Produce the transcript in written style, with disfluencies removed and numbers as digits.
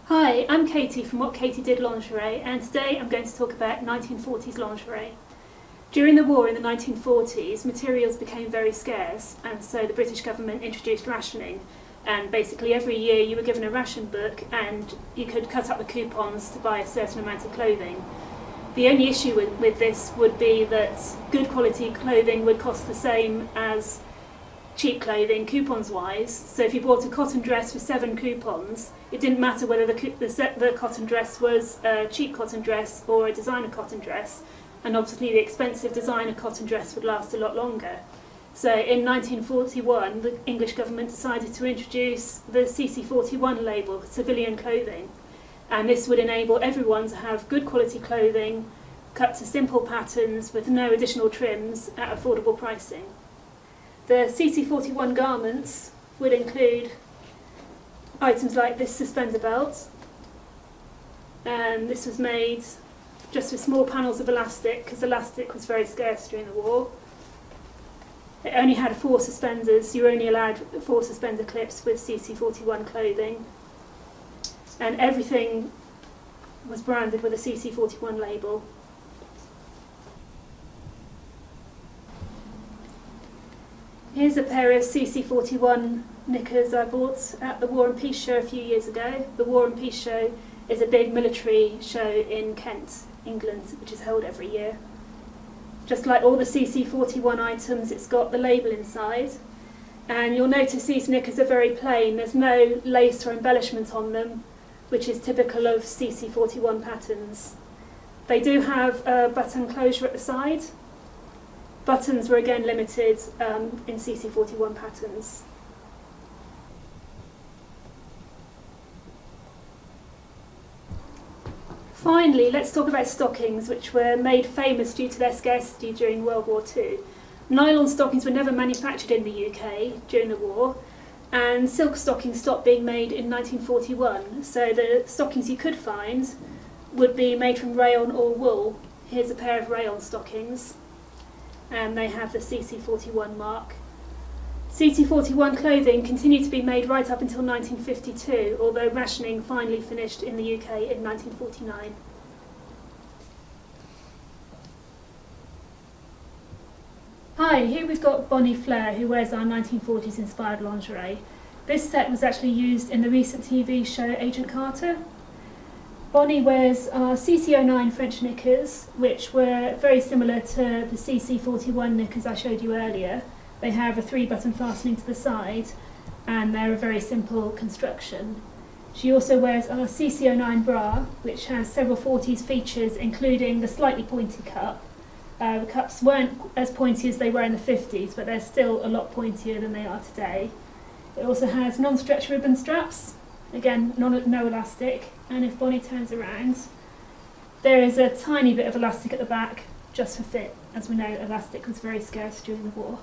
Hi, I'm Katie from What Katie Did Lingerie, and today I'm going to talk about 1940s lingerie. During the war in the 1940s, materials became very scarce, and so the British government introduced rationing. And basically every year you were given a ration book and you could cut up the coupons to buy a certain amount of clothing. The only issue with this would be that good quality clothing would cost the same as cheap clothing coupons wise. So if you bought a cotton dress for 7 coupons, it didn't matter whether the cotton dress was a cheap cotton dress or a designer cotton dress, and obviously the expensive designer cotton dress would last a lot longer. So in 1941 the English government decided to introduce the CC41 label, civilian clothing, and this would enable everyone to have good quality clothing cut to simple patterns with no additional trims at affordable pricing. The CC41 garments would include items like this suspender belt, and this was made just with small panels of elastic because elastic was very scarce during the war. It only had 4 suspenders, you were only allowed 4 suspender clips with CC41 clothing, and everything was branded with a CC41 label. Here's a pair of CC41 knickers I bought at the War and Peace show a few years ago. The War and Peace show is a big military show in Kent, England, which is held every year. Just like all the CC41 items, it's got the label inside, and you'll notice these knickers are very plain. There's no lace or embellishment on them, which is typical of CC41 patterns. They do have a button closure at the side. Buttons were again limited in CC41 patterns. Finally, let's talk about stockings, which were made famous due to their scarcity during World War II. Nylon stockings were never manufactured in the UK during the war, and silk stockings stopped being made in 1941, so the stockings you could find would be made from rayon or wool. Here's a pair of rayon stockings, and they have the CC41 mark. CC41 clothing continued to be made right up until 1952, although rationing finally finished in the UK in 1949. Hi, here we've got Bonnie Flair, who wears our 1940s inspired lingerie. This set was actually used in the recent TV show Agent Carter. Bonnie wears our CC09 French knickers, which were very similar to the CC41 knickers I showed you earlier. They have a 3-button fastening to the side, and they're a very simple construction. She also wears our CC09 bra, which has several 40s features, including the slightly pointy cup. The cups weren't as pointy as they were in the 50s, but they're still a lot pointier than they are today. It also has non-stretch ribbon straps, again no elastic, and if Bonnie turns around, there is a tiny bit of elastic at the back just for fit. As we know, elastic was very scarce during the war.